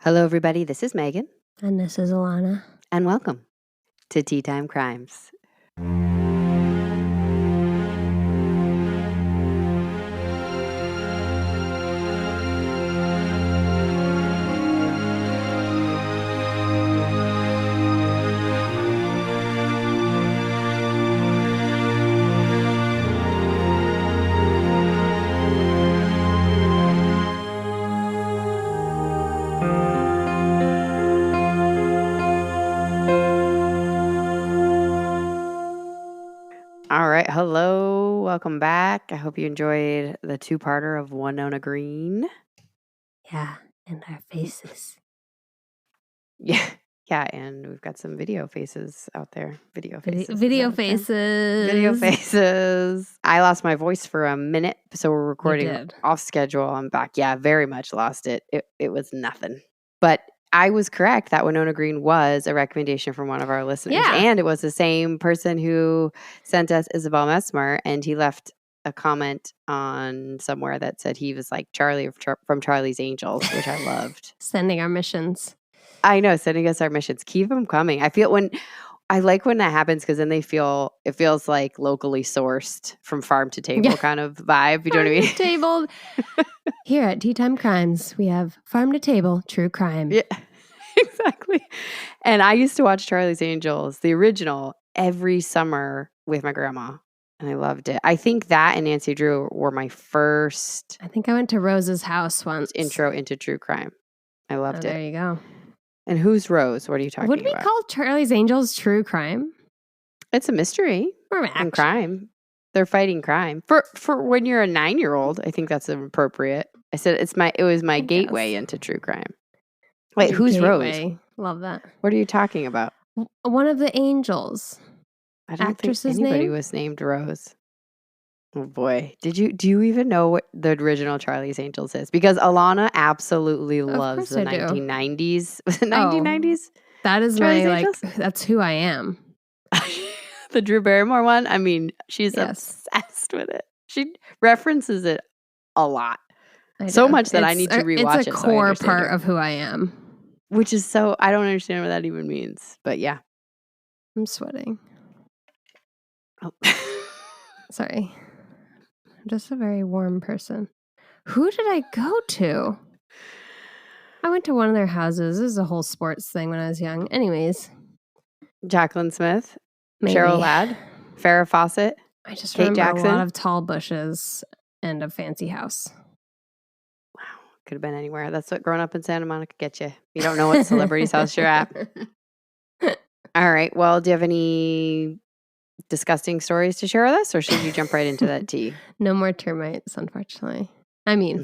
Hello, everybody. This is Megan, And this is Alana. and welcome to Tea Time Crimes. All right. Hello. Welcome back. I hope you enjoyed the two-parter of Winona Green. Yeah, and our faces. Yeah. Yeah. And we've got some video faces out there. Video faces. Video faces. Video faces. I lost my voice for a minute, so we're recording off schedule. I'm back. Yeah, very much lost it. It was nothing. But I was correct that Winona Green was a recommendation from one of our listeners. Yeah. And it was the same person who sent us Isabel Mesmer, and he left a comment on somewhere that said he was like Charlie from Charlie's Angels, which I loved. Sending our missions. I know, sending us our missions. Keep them coming. I like when that happens because then it feels like locally sourced from farm to table kind of vibe. You know what I mean? Table. Here at Tea Time Crimes, we have farm to table, true crime. Yeah, exactly. And I used to watch Charlie's Angels, the original, every summer with my grandma. And I loved it. I think that and Nancy Drew were my first. I think I went to Rose's house once. Intro into true crime. I loved it. There you go. And who's Rose? What are you talking about? Would we call Charlie's Angels true crime? It's a mystery and crime. They're fighting crime. For when you're a 9-year-old, I think that's appropriate. I said it was my gateway into true crime. Wait, who's gateway. Rose? Love that. What are you talking about? One of the angels. I don't think anybody was named Rose. Oh boy. Do you even know what the original Charlie's Angels is? Because Alana absolutely loves the 1990s. Was it 1990s? That is Charlie's that's who I am. The Drew Barrymore one? I mean, she's obsessed with it. She references it a lot. So much that I need to rewatch it. It's a core part of who I am. Which is I don't understand what that even means. But yeah. I'm sweating. Oh. Sorry. I'm just a very warm person. Who did I go to? I went to one of their houses. This is a whole sports thing when I was young. Anyways. Jacqueline Smith. Maybe. Cheryl Ladd. Farrah Fawcett. I just Kate remember Jackson. A lot of tall bushes and a fancy house. Wow. Could have been anywhere. That's what growing up in Santa Monica gets you. You don't know what celebrity's house you're at. All right. Well, do you have any disgusting stories to share with us, or should you jump right into that tea? No more termites, unfortunately.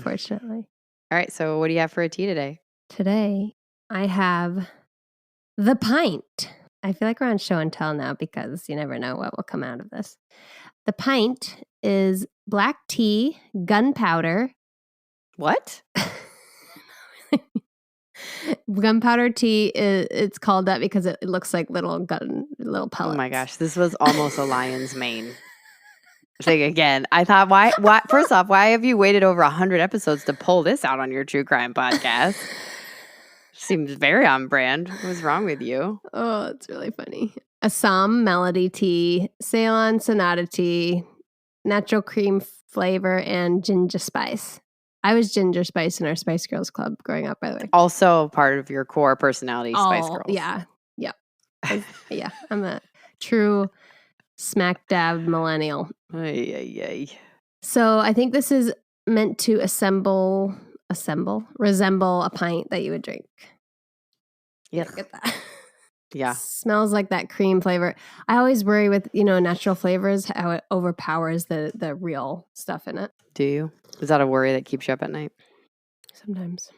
Fortunately. All right. So what do you have for a tea today? Today, I have the Pint. I feel like we're on show and tell now because you never know what will come out of this. The Pint is black tea, gunpowder. What? Gunpowder tea, it's called that because it looks like little pellets. Oh my gosh, this was almost a lion's mane thing again. I thought, why? First off, why have you waited over 100 episodes to pull this out on your true crime podcast? Seems very on brand. What was wrong with you? Oh, it's really funny. Assam melody tea, Ceylon sonata tea, natural cream flavor, and ginger spice. I was ginger spice in our Spice Girls club growing up, by the way. Also part of your core personality, Spice Girls. Yeah. Yeah. I'm a true smack dab millennial. Ay. So I think this is meant to resemble a pint that you would drink. Yeah. Look at that. Yeah. Smells like that cream flavor. I always worry with, natural flavors, how it overpowers the real stuff in it. Do you? Is that a worry that keeps you up at night? Sometimes.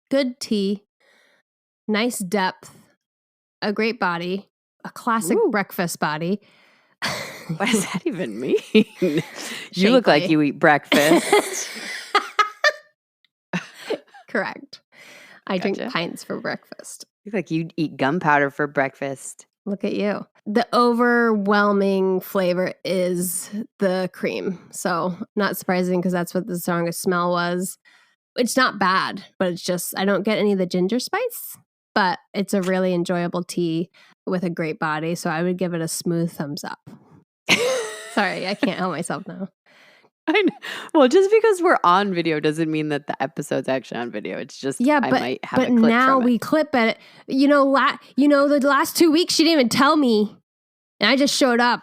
Good tea, nice depth, a great body, a classic breakfast body. What does that even mean? You look like you eat breakfast. Correct. I drink pints for breakfast. You look like you eat gunpowder for breakfast. Look at you. The overwhelming flavor is the cream. So not surprising because that's what the strongest smell was. It's not bad, but it's just, I don't get any of the ginger spice, but it's a really enjoyable tea with a great body. So I would give it a smooth thumbs up. Sorry, I can't help myself now. I know. Well, just because we're on video doesn't mean that the episode's actually on video. It's just I might have a clip now from we it. clip it. The last 2 weeks she didn't even tell me, and I just showed up.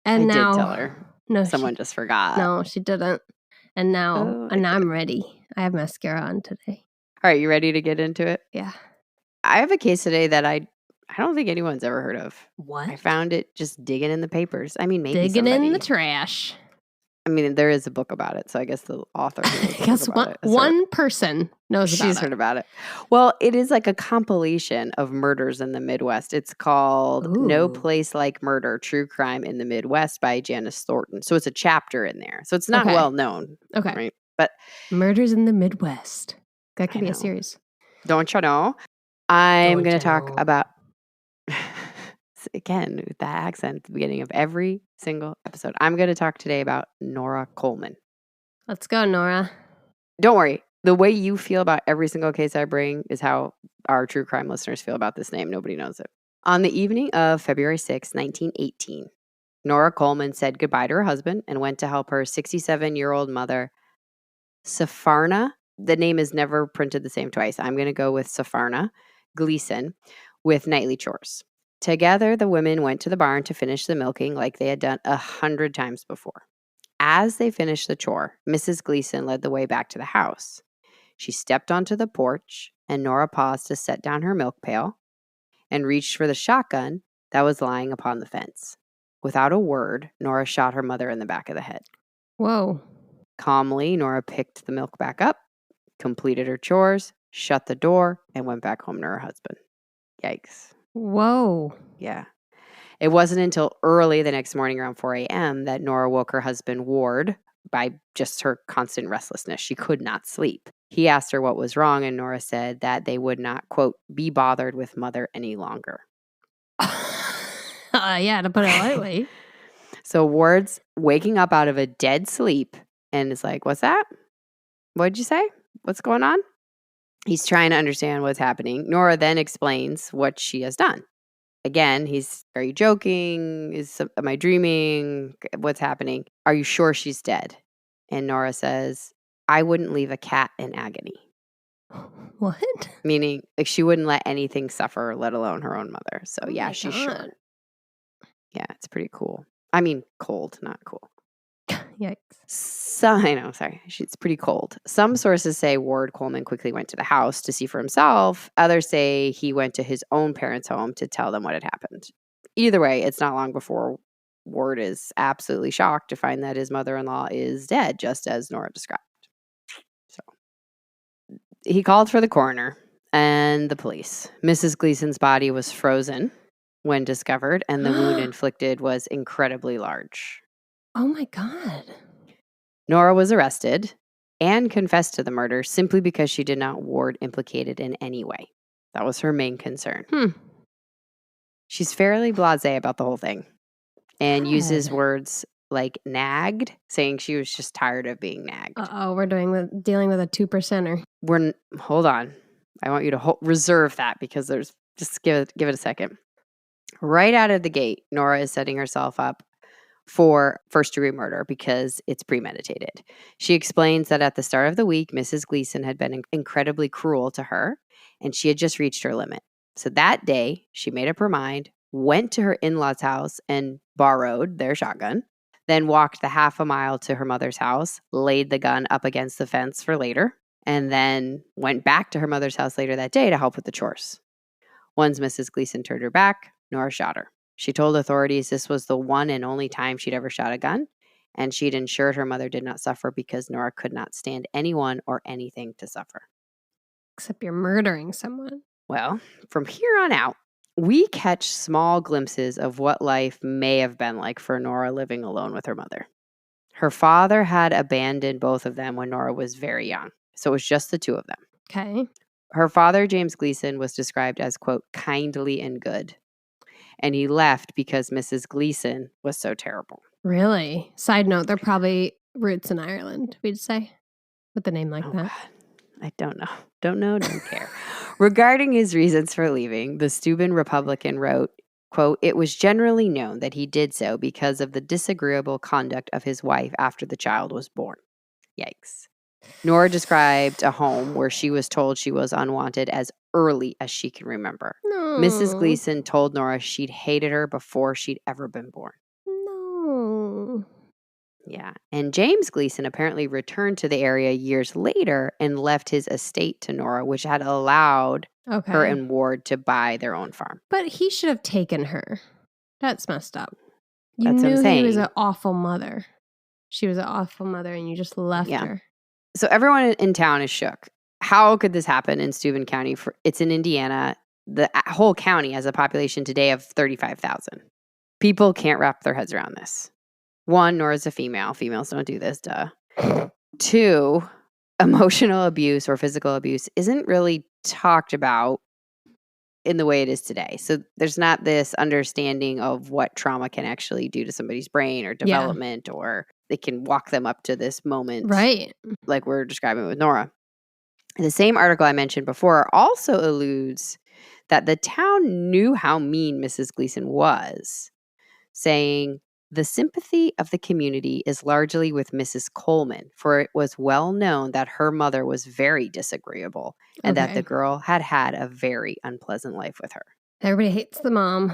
And I now, did tell her. No, someone just forgot. No, she didn't. And now, I'm ready. I have mascara on today. All right, you ready to get into it? Yeah. I have a case today that I don't think anyone's ever heard of. What? I found it just digging in the papers. I mean, maybe digging in the trash. I mean, there is a book about it, so I guess the author one person knows about it. She's heard about it. Well, it is like a compilation of murders in the Midwest. It's called No Place Like Murder, True Crime in the Midwest by Janice Thornton. So it's a chapter in there. So it's not well known. Okay. Right? But Murders in the Midwest. That could be a series. Don't you know? I'm going to talk about... Again, with that accent at the beginning of every single episode. I'm going to talk today about Nora Coleman. Let's go, Nora. Don't worry. The way you feel about every single case I bring is how our true crime listeners feel about this name. Nobody knows it. On the evening of February 6, 1918, Nora Coleman said goodbye to her husband and went to help her 67-year-old mother, Sepharna. The name is never printed the same twice. I'm going to go with Sepharna Gleason with nightly chores. Together, the women went to the barn to finish the milking like they had done 100 times before. As they finished the chore, Mrs. Gleason led the way back to the house. She stepped onto the porch, and Nora paused to set down her milk pail and reached for the shotgun that was lying upon the fence. Without a word, Nora shot her mother in the back of the head. Whoa. Calmly, Nora picked the milk back up, completed her chores, shut the door, and went back home to her husband. Yikes. Whoa. Yeah. It wasn't until early the next morning around 4 a.m. that Nora woke her husband, Ward, by just her constant restlessness. She could not sleep. He asked her what was wrong, and Nora said that they would not, quote, be bothered with mother any longer. Yeah, to put it lightly. So Ward's waking up out of a dead sleep and is like, what's that? What'd you say? What's going on? He's trying to understand what's happening. Nora then explains what she has done. Again, are you joking? Am I dreaming? What's happening? Are you sure she's dead? And Nora says, I wouldn't leave a cat in agony. What? Meaning, like, she wouldn't let anything suffer, let alone her own mother. So yeah, she's sure. Yeah, it's pretty cool. I mean, cold, not cool. Yikes. I know, sorry. It's pretty cold. Some sources say Ward Coleman quickly went to the house to see for himself. Others say he went to his own parents' home to tell them what had happened. Either way, it's not long before Ward is absolutely shocked to find that his mother-in-law is dead, just as Nora described. So he called for the coroner and the police. Mrs. Gleason's body was frozen when discovered, and the wound inflicted was incredibly large. Oh my God. Nora was arrested and confessed to the murder simply because she did not Ward implicated in any way. That was her main concern. She's fairly blasé about the whole thing and uses words like nagged, saying she was just tired of being nagged. Uh-oh, we're dealing with a 2%er. Hold on. I want you to reserve that because just give it a second. Right out of the gate, Nora is setting herself up for first-degree murder because it's premeditated. She explains that at the start of the week, Mrs. Gleason had been incredibly cruel to her, and she had just reached her limit. So that day, she made up her mind, went to her in-laws' house and borrowed their shotgun, then walked the half a mile to her mother's house, laid the gun up against the fence for later, and then went back to her mother's house later that day to help with the chores. Once Mrs. Gleason turned her back, Nora shot her. She told authorities this was the one and only time she'd ever shot a gun, and she'd ensured her mother did not suffer because Nora could not stand anyone or anything to suffer. Except you're murdering someone. Well, from here on out, we catch small glimpses of what life may have been like for Nora living alone with her mother. Her father had abandoned both of them when Nora was very young, so it was just the two of them. Okay. Her father, James Gleason, was described as, quote, kindly and good. and he left because Mrs. Gleason was so terrible. Really? Side note, they're probably roots in Ireland, we'd say, with a name like that. God. I don't know. Don't care. Regarding his reasons for leaving, the Steuben Republican wrote, quote, "It was generally known that he did so because of the disagreeable conduct of his wife after the child was born." Yikes. Nora described a home where she was told she was unwanted as early as she can remember. Mrs. No. Gleason told Nora she'd hated her before she'd ever been born. No. Yeah. And James Gleason apparently returned to the area years later and left his estate to Nora, which had allowed her and Ward to buy their own farm. But he should have taken her. That's messed up. You That's what I'm knew he was saying. an awful mother. She was an awful mother and you just left her. So everyone in town is shook. How could this happen in Steuben County? It's in Indiana. The whole county has a population today of 35,000. People can't wrap their heads around this. 1, Nora's a female. Females don't do this, duh. 2, emotional abuse or physical abuse isn't really talked about in the way it is today. So there's not this understanding of what trauma can actually do to somebody's brain or development, or they can walk them up to this moment. Right. Like we're describing with Nora. The same article I mentioned before also alludes that the town knew how mean Mrs. Gleason was, saying, "The sympathy of the community is largely with Mrs. Coleman, for it was well known that her mother was very disagreeable and that the girl had had a very unpleasant life with her." Everybody hates the mom.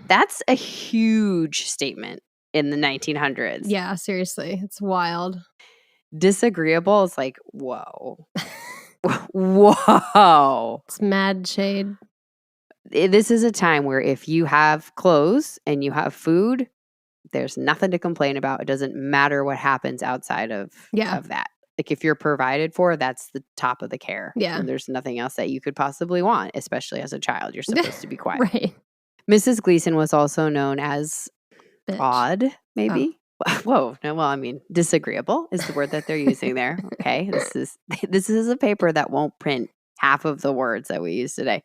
That's a huge statement in the 1900s. Yeah, seriously. It's wild. Disagreeable is like, whoa. Whoa. It's mad shade. This is a time where if you have clothes and you have food, there's nothing to complain about. It doesn't matter what happens outside of that. Like if you're provided for, that's the top of the care. Yeah. And there's nothing else that you could possibly want, especially as a child. You're supposed to be quiet. Right. Mrs. Gleason was also known as Bitch. Odd, maybe. Oh. Whoa. No, well, I mean, disagreeable is the word that they're using there. Okay. This is a paper that won't print half of the words that we use today.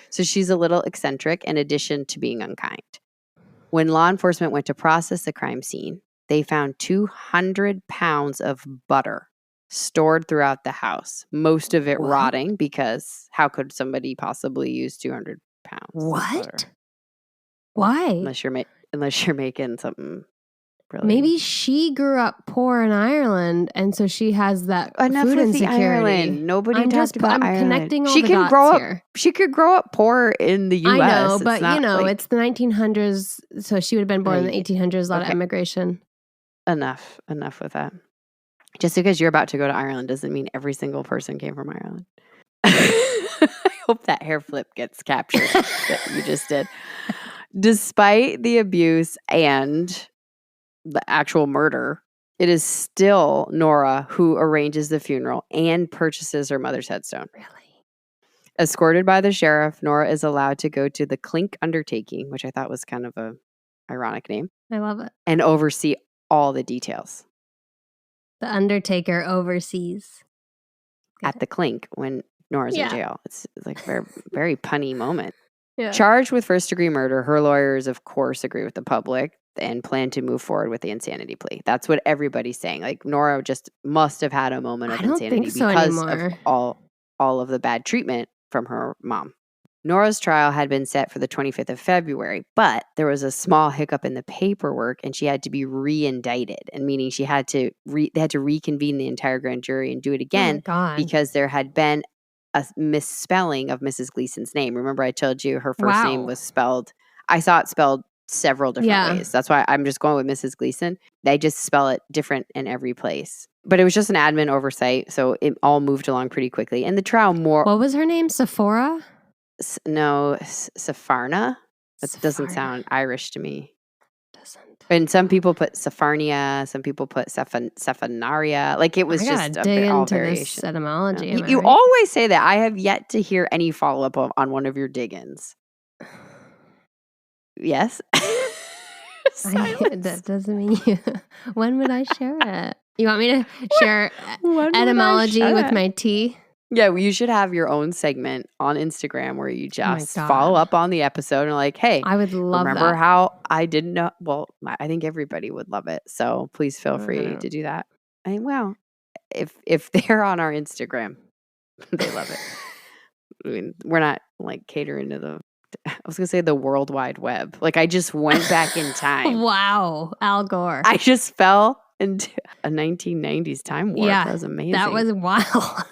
So she's a little eccentric in addition to being unkind. When law enforcement went to process the crime scene, they found 200 pounds of butter stored throughout the house, most of it rotting, because how could somebody possibly use 200 pounds of butter? Why? Unless you're making something really... Maybe she grew up poor in Ireland, and so she has that Enough food with insecurity. The Ireland. Nobody talked about I'm Ireland. connecting all the dots here. She could grow up poor in the U.S. I know, but it's the 1900s, so she would have been born in the 1800s, a lot of immigration. Enough with that. Just because you're about to go to Ireland doesn't mean every single person came from Ireland. I hope that hair flip gets captured that you just did. Despite the abuse and the actual murder, it is still Nora who arranges the funeral and purchases her mother's headstone. Really? Escorted by the sheriff, Nora is allowed to go to the Clink undertaking, which I thought was kind of a ironic name. I love it. And oversee all the details. The undertaker oversees. At the Clink when Nora's in jail. It's like a very, very punny moment. Yeah. Charged with first-degree murder, her lawyers, of course, agree with the public and plan to move forward with the insanity plea. That's what everybody's saying. Like, Nora just must have had a moment of insanity because of all of the bad treatment from her mom. Nora's trial had been set for the 25th of February, but there was a small hiccup in the paperwork and she had to be re-indicted, and meaning she had to they had to reconvene the entire grand jury and do it again because there had been a misspelling of Mrs. Gleason's name. Remember I told you her first name was spelled, I saw it spelled several different ways. That's why I'm just going with Mrs. Gleason. They just spell it different in every place. But it was just an admin oversight, so it all moved along pretty quickly. And the trial What was her name? Sephora? No, Sepharna. That doesn't sound Irish to me. And some people put Sepharnia, some people put Sephanaria. Like it was just a dig into this etymology. You always say that. I have yet to hear any follow-up on one of your dig-ins. Yes? That doesn't mean you. When would I share it? You want me to share etymology with my tea? Yeah, you should have your own segment on Instagram where you Oh my just follow God. up on the episode and like, hey, I would love remember that. how I didn't know? Well, I think everybody would love it. So please feel free to do that. And well, if they're on our Instagram, they love it. I mean, we're not like catering to I was going to say the World Wide Web. Like I just went back in time. Wow, Al Gore. I just fell into a 1990s time warp. Yeah, That was amazing. that was wild.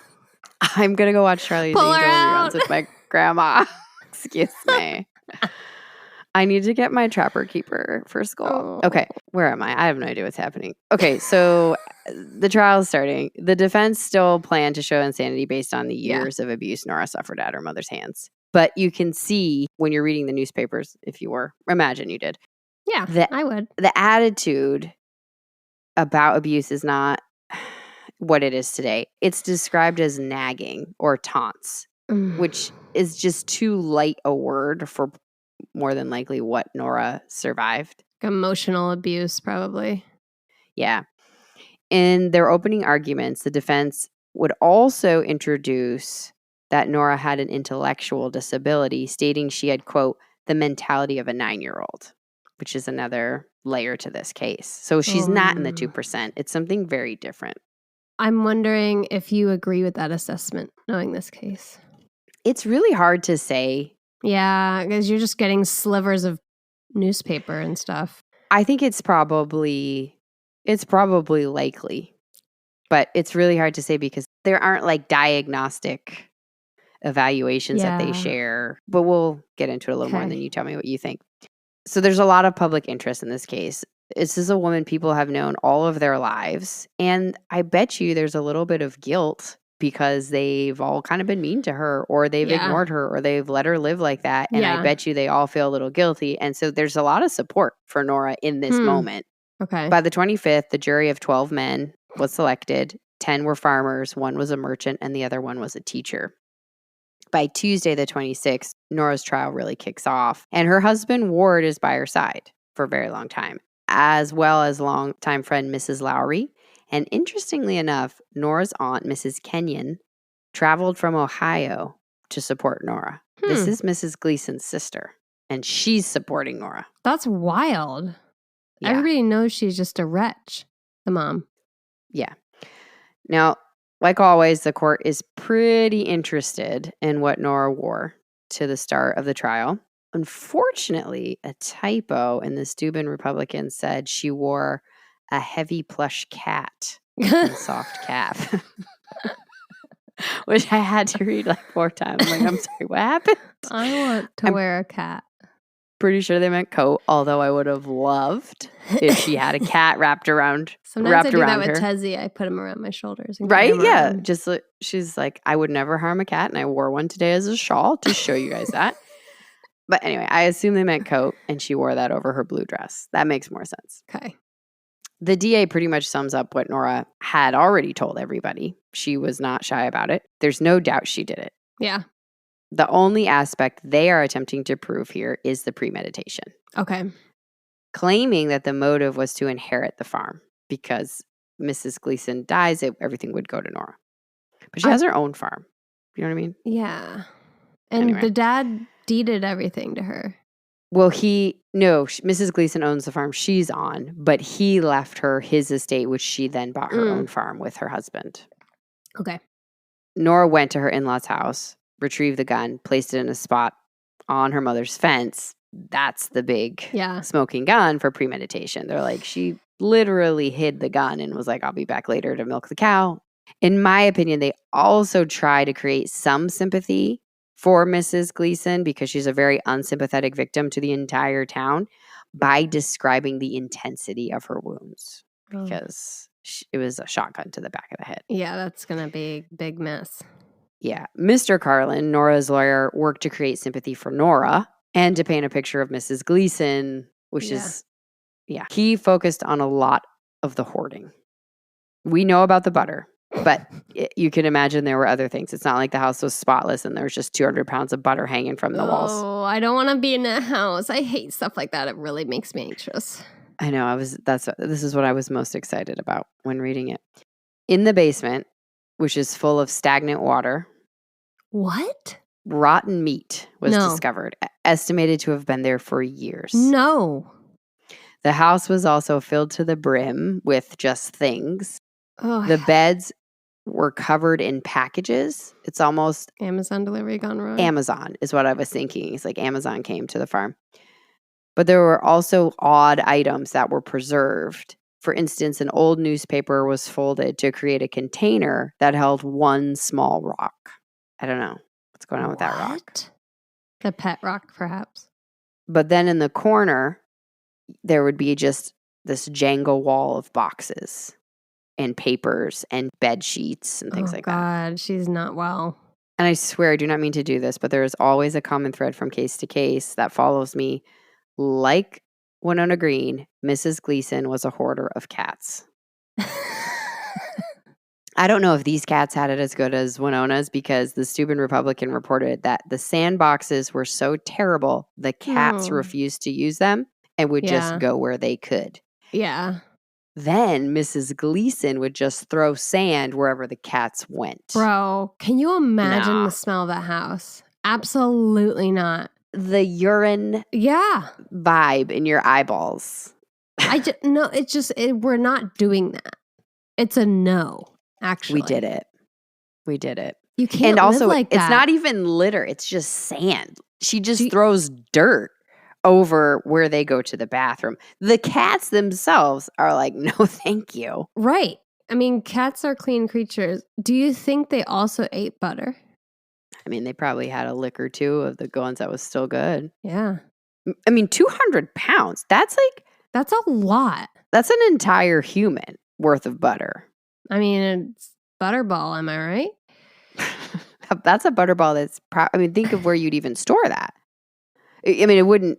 I'm going to go watch Charlie's Pull Angel her reruns out. with my grandma. Excuse me. I need to get my Trapper Keeper for school. Okay, where am I? I have no idea what's happening. Okay, so the trial is starting. The defense still planned to show insanity based on the years of abuse Nora suffered at her mother's hands. But you can see when you're reading the newspapers, if you were, imagine you did. Yeah, I would. The attitude about abuse is not what it is today. It's described as nagging or taunts, which is just too light a word for more than likely what Nora survived. Emotional abuse, probably. Yeah. In their opening arguments, the defense would also introduce that Nora had an intellectual disability, stating she had, quote, the mentality of a 9-year-old, which is another layer to this case. So she's not in the 2%. It's something very different. I'm wondering if you agree with that assessment, knowing this case. It's really hard to say. Yeah, because you're just getting slivers of newspaper and stuff. I think it's probably likely, but it's really hard to say because there aren't like diagnostic evaluations that they share, but we'll get into it a little more and then you tell me what you think. So there's a lot of public interest in this case. This is a woman people have known all of their lives, and I bet you there's a little bit of guilt because they've all kind of been mean to her or they've ignored her or they've let her live like that. And I bet you they all feel a little guilty. And so there's a lot of support for Nora in this moment. Okay. By the 25th, the jury of 12 men was selected. 10 were farmers, 1 was a merchant, and the other 1 was a teacher. By Tuesday, the 26th, Nora's trial really kicks off. And her husband, Ward, is by her side for a very long time, as well as longtime friend Mrs. Lowry. And interestingly enough, Nora's aunt, Mrs. Kenyon, traveled from Ohio to support Nora. This is Mrs. Gleason's sister, and she's supporting Nora. That's wild. Yeah. Everybody knows she's just a wretch, the mom. Yeah. Now, like always, the court is pretty interested in what Nora wore to the start of the trial. Unfortunately, a typo in the Steuben Republican said she wore a heavy plush cat and soft cap, which I had to read like 4 times. I'm like, I'm sorry, what happened? I want to wear a cat. Pretty sure they meant coat, although I would have loved if she had a cat wrapped around Sometimes I do that her. with Tezzy. I put him around my shoulders. And right? Yeah. Just she's like, I would never harm a cat, and I wore one today as a shawl to show you guys that. But anyway, I assume they meant coat, and she wore that over her blue dress. That makes more sense. Okay. The DA pretty much sums up what Nora had already told everybody. She was not shy about it. There's no doubt she did it. Yeah. The only aspect they are attempting to prove here is the premeditation. Okay. Claiming that the motive was to inherit the farm because Mrs. Gleason dies, everything would go to Nora. But she has her own farm. You know what I mean? Yeah. And the dad deeded everything to her. Well, Mrs. Gleason owns the farm she's on, but he left her his estate, which she then bought her own farm with her husband. Okay. Nora went to her in-laws' house, retrieved the gun, placed it in a spot on her mother's fence. That's the big smoking gun for premeditation. They're like, she literally hid the gun and was like, I'll be back later to milk the cow. In my opinion, they also try to create some sympathy for Mrs. Gleason because she's a very unsympathetic victim to the entire town by describing the intensity of her wounds because it was a shotgun to the back of the head. Yeah, that's going to be a big mess. Yeah. Mr. Carlin, Nora's lawyer, worked to create sympathy for Nora and to paint a picture of Mrs. Gleason, which is, he focused on a lot of the hoarding. We know about the butter, but you can imagine there were other things. It's not like the house was spotless and there was just 200 pounds of butter hanging from the walls. Oh, I don't want to be in that house. I hate stuff like that. It really makes me anxious. I know. This is what I was most excited about when reading it. In the basement, which is full of stagnant water, What? Rotten meat was No. discovered, estimated to have been there for years. No. The house was also filled to the brim with just things. Oh, The beds were covered in packages. It's almost Amazon delivery gone wrong. Amazon is what I was thinking. It's like Amazon came to the farm. But there were also odd items that were preserved. For instance, an old newspaper was folded to create a container that held one small rock. I don't know what's going on with that rock. The pet rock, perhaps. But then in the corner, there would be just this Jenga wall of boxes and papers and bed sheets and things like that. Oh, God, she's not well. And I swear, I do not mean to do this, but there is always a common thread from case to case that follows me. Like Winona Green, Mrs. Gleason was a hoarder of cats. I don't know if these cats had it as good as Winona's, because the Steuben Republican reported that the sandboxes were so terrible, the cats refused to use them and would just go where they could. Yeah. Then Mrs. Gleason would just throw sand wherever the cats went. Bro, can you imagine the smell of that house? Absolutely not. The urine vibe in your eyeballs. No, it's just, we're not doing that. It's a no, actually. We did it. You can't live like that. It's not even litter. It's just sand. She just throws dirt over where they go to the bathroom. The cats themselves are like, no, thank you. Right. I mean, cats are clean creatures. Do you think they also ate butter? I mean, they probably had a lick or two of the ones that was still good. Yeah. I mean, 200 pounds. That's a lot. That's an entire human worth of butter. I mean, it's butterball. Am I right? That's a butterball that's think of where you'd even store that. I mean, it would.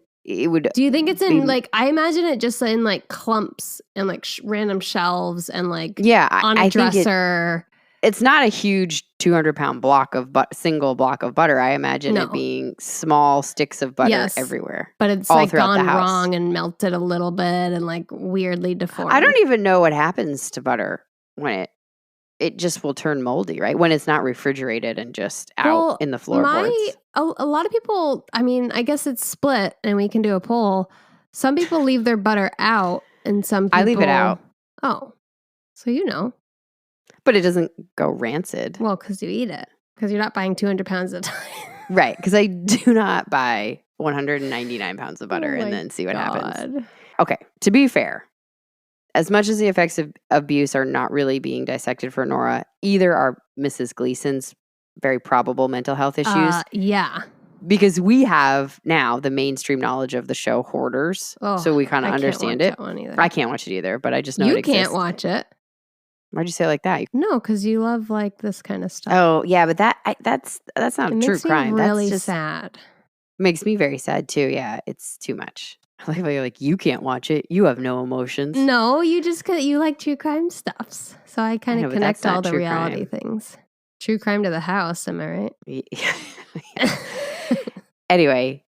Do you think it's in I imagine it just in clumps and random shelves and on a dresser. It's not a huge 200-pound single block of butter. I imagine it being small sticks of butter everywhere. But it's gone wrong and melted a little bit and weirdly deformed. I don't even know what happens to butter when it just will turn moldy, right? When it's not refrigerated and just out in the floorboards. A lot of people, I mean, I guess it's split and we can do a poll. Some people leave their butter out and some people... I leave it out. Oh, so you know. But it doesn't go rancid. Well, because you eat it. Because you're not buying 200 pounds at a time. Right, because I do not buy 199 pounds of butter and then see what happens. Okay, to be fair, as much as the effects of abuse are not really being dissected for Nora, either are Mrs. Gleason's very probable mental health issues. Yeah. Because we have now the mainstream knowledge of the show Hoarders. So we kind of understand it. I can't watch it either, but I just know it exists. You can't watch it. Why'd you say it like that? No, because you love this kind of stuff. Oh, yeah, but that's not a true crime. Makes me really that's just sad. Makes me very sad too. Yeah, it's too much. I like how you're like, you can't watch it. You have no emotions. No, you like true crime stuffs. So I kind of connect all the reality things. True crime to the house, am I right? Yeah. Anyway,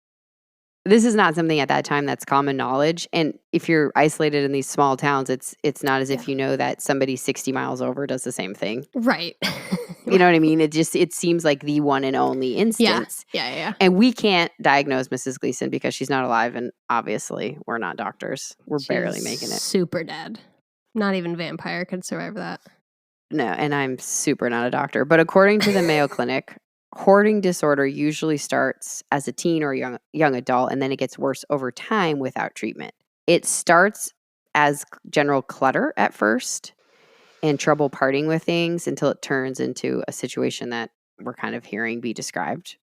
this is not something at that time that's common knowledge. And if you're isolated in these small towns, it's not as if you know that somebody 60 miles over does the same thing. Right. You know what I mean? It seems like the one and only instance. Yeah. And we can't diagnose Mrs. Gleason because she's not alive. And obviously, we're not doctors. She's barely making it. Super dead. Not even vampire could survive that. No, and I'm super not a doctor. But according to the Mayo Clinic, hoarding disorder usually starts as a teen or young adult, and then it gets worse over time without treatment. It starts as general clutter at first and trouble parting with things until it turns into a situation that we're kind of hearing be described.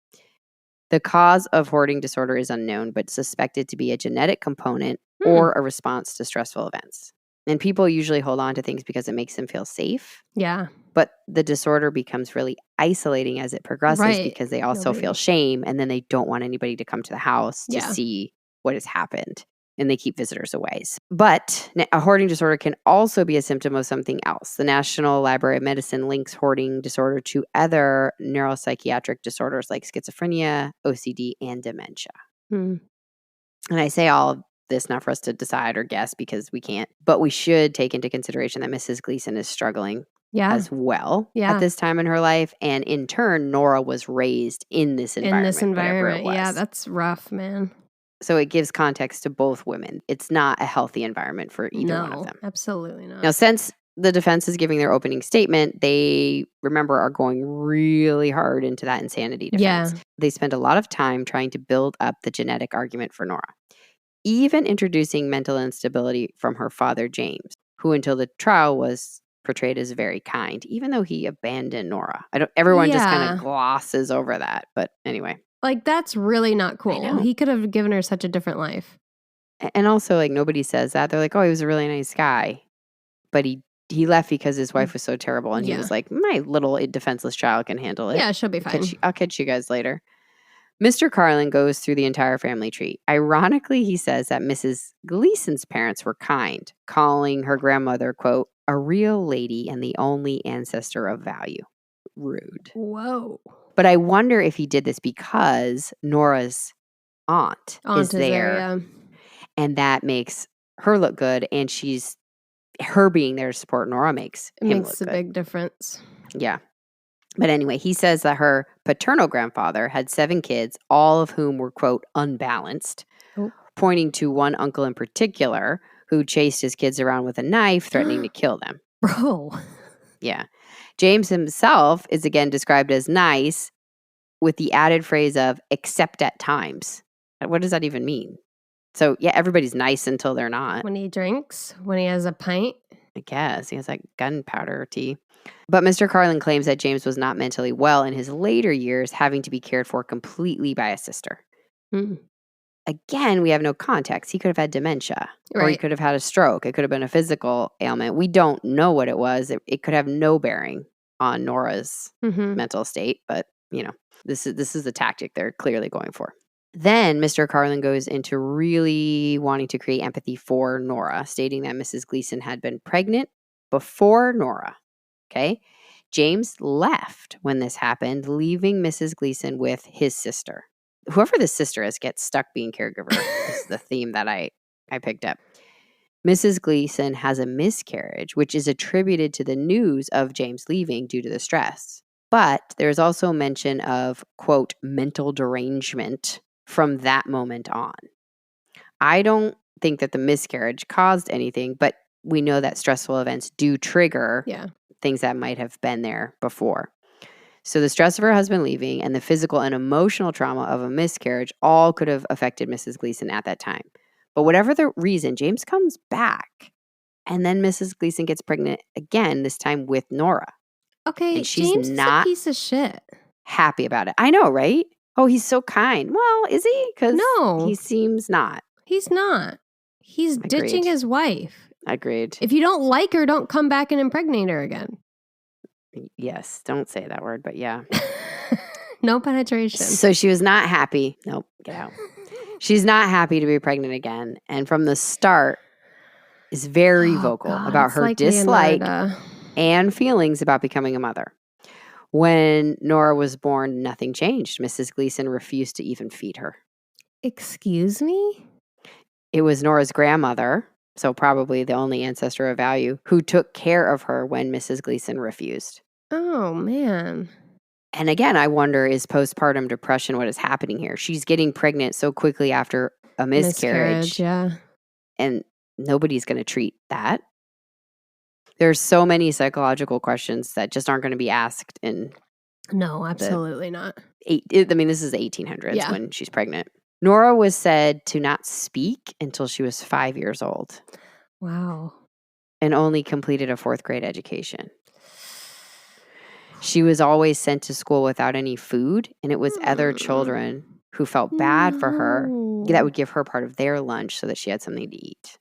The cause of hoarding disorder is unknown, but suspected to be a genetic component or a response to stressful events. And people usually hold on to things because it makes them feel safe. Yeah. But the disorder becomes really isolating as it progresses because they also feel shame, and then they don't want anybody to come to the house to see what has happened, and they keep visitors away. But a hoarding disorder can also be a symptom of something else. The National Library of Medicine links hoarding disorder to other neuropsychiatric disorders like schizophrenia, OCD, and dementia. And I say all of this not for us to decide or guess because we can't, but we should take into consideration that Mrs. Gleason is struggling as well at this time in her life. And in turn, Nora was raised in this environment, whatever it was. Yeah, that's rough, man. So it gives context to both women. It's not a healthy environment for either one of them. Absolutely not. Now, since the defense is giving their opening statement, they, remember, are going really hard into that insanity defense. Yeah. They spend a lot of time trying to build up the genetic argument for Nora, even introducing mental instability from her father, James, who until the trial was portrayed as very kind, even though he abandoned Nora. Everyone just kind of glosses over that. But anyway. Like, that's really not cool. I know. He could have given her such a different life. And also, like, nobody says that. They're like, oh, he was a really nice guy. But he left because his wife was so terrible. And he was like, my little defenseless child can handle it. Yeah, she'll be fine. I'll catch you guys later. Mr. Carlin goes through the entire family tree. Ironically, he says that Mrs. Gleason's parents were kind, calling her grandmother, quote, a real lady and the only ancestor of value. Rude. Whoa. But I wonder if he did this because Nora's aunt is there. And that makes her look good. And her being there to support Nora makes him look good. A big difference. Yeah. But anyway, he says that her paternal grandfather had 7 kids, all of whom were, quote, unbalanced, pointing to one uncle in particular who chased his kids around with a knife, threatening to kill them. Bro. Yeah. James himself is again described as nice with the added phrase of except at times. What does that even mean? So, yeah, everybody's nice until they're not. When he drinks, when he has a pint. I guess. He has like gunpowder tea. But Mr. Carlin claims that James was not mentally well in his later years, having to be cared for completely by a sister. Again, we have no context. He could have had dementia, or he could have had a stroke. It could have been a physical ailment. We don't know what it was. It could have no bearing on Nora's mental state, but, this is the tactic they're clearly going for. Then Mr. Carlin goes into really wanting to create empathy for Nora, stating that Mrs. Gleason had been pregnant before Nora. Okay. James left when this happened, leaving Mrs. Gleason with his sister. Whoever this sister is gets stuck being caregiver is the theme that I picked up. Mrs. Gleason has a miscarriage, which is attributed to the news of James leaving due to the stress. But there's also mention of, quote, mental derangement from that moment on. I don't think that the miscarriage caused anything, but we know that stressful events do trigger things that might have been there before. So the stress of her husband leaving and the physical and emotional trauma of a miscarriage all could have affected Mrs. Gleason at that time. But whatever the reason, James comes back, and then Mrs. Gleason gets pregnant again, this time with Nora. Okay, and she's James not is a piece of shit. Happy about it. I know, right? Oh, he's so kind. Well, is he? Because he seems not. He's not. He's ditching his wife. Agreed. If you don't like her, don't come back and impregnate her again. Yes, don't say that word, but yeah. No penetration. So she was not happy. Nope, get out. She's not happy to be pregnant again. And from the start is very vocal about her dislike and feelings about becoming a mother. When Nora was born, nothing changed. Mrs. Gleason refused to even feed her. Excuse me? It was Nora's grandmother, so probably the only ancestor of value, who took care of her when Mrs. Gleason refused. Oh, man. And again, I wonder, is postpartum depression what is happening here? She's getting pregnant so quickly after a miscarriage. And nobody's going to treat that. There's so many psychological questions that just aren't going to be asked in. No, absolutely not. This is the 1800s when she's pregnant. Nora was said to not speak until she was 5 years old. Wow. And only completed a 4th grade education. She was always sent to school without any food, and it was other children who felt bad for her that would give her part of their lunch so that she had something to eat.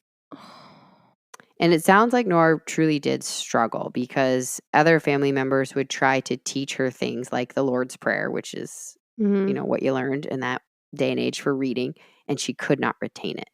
And it sounds like Nora truly did struggle because other family members would try to teach her things like the Lord's Prayer, which is, what you learned in that day and age for reading, and she could not retain it.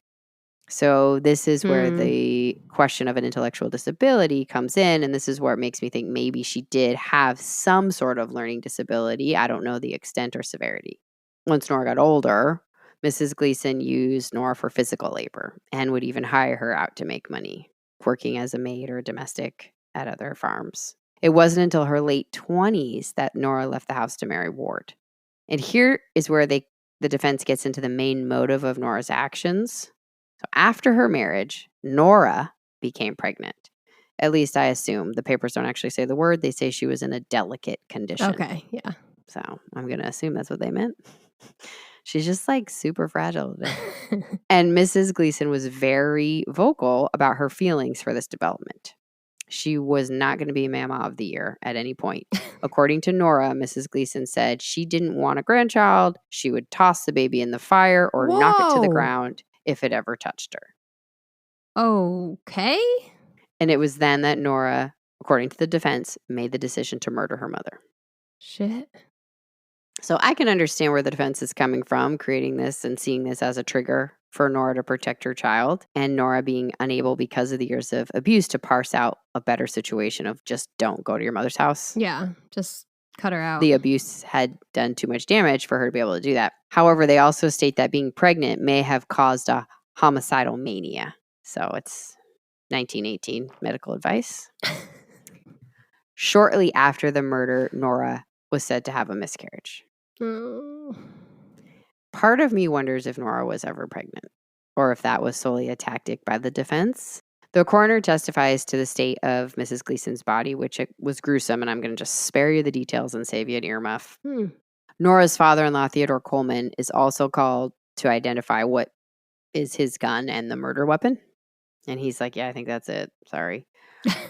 So this is where the question of an intellectual disability comes in, and this is where it makes me think maybe she did have some sort of learning disability. I don't know the extent or severity. Once Nora got older, Mrs. Gleason used Nora for physical labor and would even hire her out to make money, working as a maid or a domestic at other farms. It wasn't until her late 20s that Nora left the house to marry Ward. And here is where the defense gets into the main motive of Nora's actions. So after her marriage, Nora became pregnant. At least I assume. The papers don't actually say the word. They say she was in a delicate condition. Okay, yeah. So I'm going to assume that's what they meant. She's just like super fragile today. And Mrs. Gleason was very vocal about her feelings for this development. She was not going to be Mama of the Year at any point. According to Nora, Mrs. Gleason said she didn't want a grandchild. She would toss the baby in the fire or knock it to the Whoa. ground if it ever touched her. Okay. And it was then that Nora, according to the defense, made the decision to murder her mother. Shit. So I can understand where the defense is coming from, creating this and seeing this as a trigger for Nora to protect her child, and Nora being unable because of the years of abuse to parse out a better situation of just don't go to your mother's house. Yeah, just cut her out. The abuse had done too much damage for her to be able to do that. However, they also state that being pregnant may have caused a homicidal mania. So it's 1918 medical advice. Shortly after the murder, Nora was said to have a miscarriage. Oh. Part of me wonders if Nora was ever pregnant or if that was solely a tactic by the defense. The coroner testifies to the state of Mrs. Gleason's body, which it was gruesome, and I'm going to just spare you the details and save you an earmuff. Nora's father-in-law, Theodore Coleman, is also called to identify what is his gun and the murder weapon. And he's like, yeah, I think that's it. Sorry.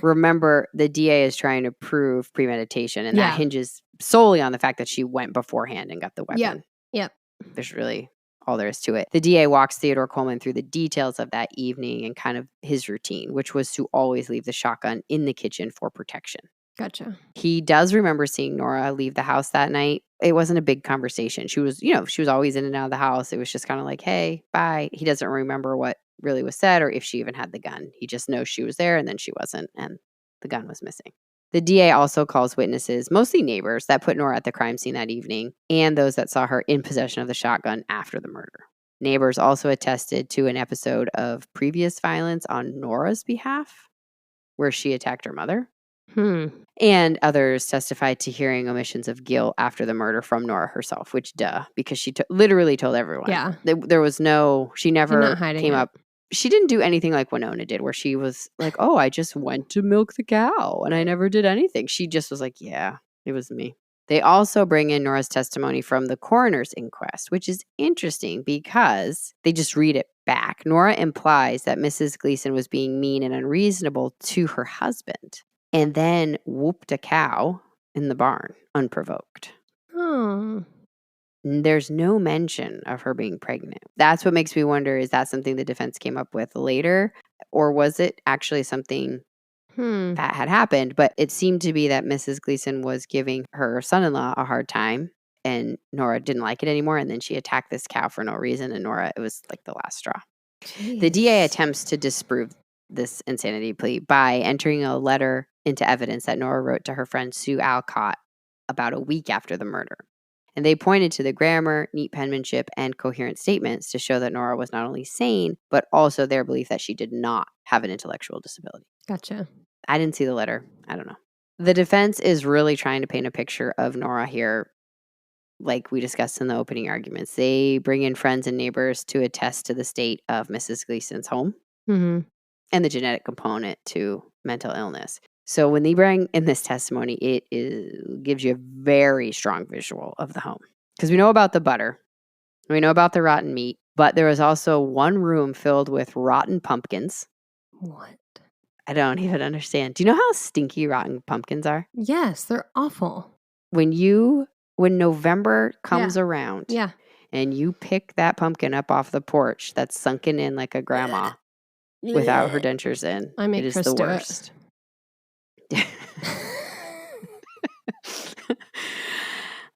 Remember, the DA is trying to prove premeditation, and that hinges solely on the fact that she went beforehand and got the weapon. Yep. There's really all there is to it. The DA walks Theodore Coleman through the details of that evening and kind of his routine, which was to always leave the shotgun in the kitchen for protection. Gotcha. He does remember seeing Nora leave the house that night. It wasn't a big conversation. She was always in and out of the house. It was just kind of like, hey, bye. He doesn't remember what really was said or if she even had the gun. He just knows she was there and then she wasn't, and the gun was missing. The DA also calls witnesses, mostly neighbors, that put Nora at the crime scene that evening and those that saw her in possession of the shotgun after the murder. Neighbors also attested to an episode of previous violence on Nora's behalf where she attacked her mother. And others testified to hearing omissions of guilt after the murder from Nora herself, which because she literally told everyone. Yeah. There was she never came up. She didn't do anything like Winona did, where she was like, oh, I just went to milk the cow and I never did anything. She just was like, yeah, it was me. They also bring in Nora's testimony from the coroner's inquest, which is interesting because they just read it back. Nora implies that Mrs. Gleason was being mean and unreasonable to her husband and then whooped a cow in the barn unprovoked. Oh. There's no mention of her being pregnant. That's what makes me wonder, is that something the defense came up with later? Or was it actually something that had happened? But it seemed to be that Mrs. Gleason was giving her son-in-law a hard time and Nora didn't like it anymore. And then she attacked this cow for no reason. And Nora, it was like the last straw. Jeez. The DA attempts to disprove this insanity plea by entering a letter into evidence that Nora wrote to her friend Sue Alcott about a week after the murder. And they pointed to the grammar, neat penmanship, and coherent statements to show that Nora was not only sane, but also their belief that she did not have an intellectual disability. Gotcha. I didn't see the letter. I don't know. The defense is really trying to paint a picture of Nora here, like we discussed in the opening arguments. They bring in friends and neighbors to attest to the state of Mrs. Gleason's home and the genetic component to mental illness. So when they bring in this testimony, it gives you a very strong visual of the home. Because we know about the butter. We know about the rotten meat. But there was also one room filled with rotten pumpkins. What? I don't even understand. Do you know how stinky rotten pumpkins are? Yes, they're awful. When November comes around and you pick that pumpkin up off the porch that's sunken in like a grandma without her dentures in, it is the worst.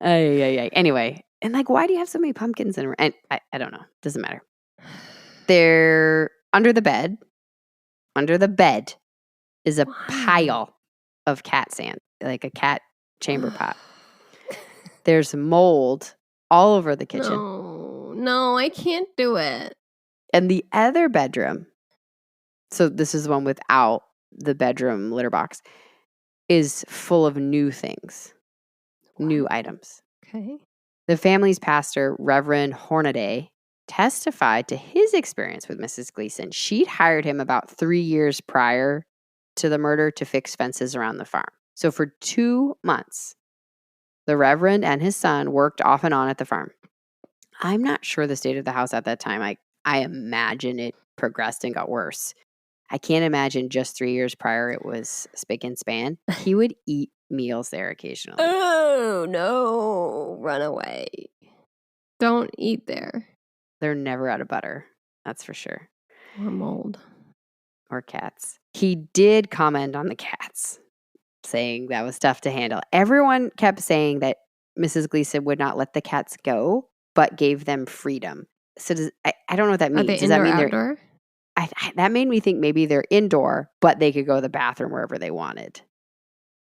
Anyway, and like, why do you have so many pumpkins in? And I don't know. Doesn't matter. They're under the bed. Under the bed is a pile of cat sand, like a cat chamber pot. There's mold all over the kitchen. No, I can't do it. And the other bedroom, so this is the one without the bedroom litter box. is full of new things, new items. Okay. The family's pastor, Reverend Hornaday, testified to his experience with Mrs. Gleason. She'd hired him about 3 years prior to the murder to fix fences around the farm. So for 2 months, the Reverend and his son worked off and on at the farm. I'm not sure the state of the house at that time. I imagine it progressed and got worse. I can't imagine just 3 years prior it was spick and span. He would eat meals there occasionally. Oh, no. Run away. Don't eat there. They're never out of butter. That's for sure. Or mold. Or cats. He did comment on the cats, saying that was tough to handle. Everyone kept saying that Mrs. Gleason would not let the cats go, but gave them freedom. So I don't know what that means. Are they Does that indoor, mean outdoor? that made me think maybe they're indoor, but they could go to the bathroom wherever they wanted.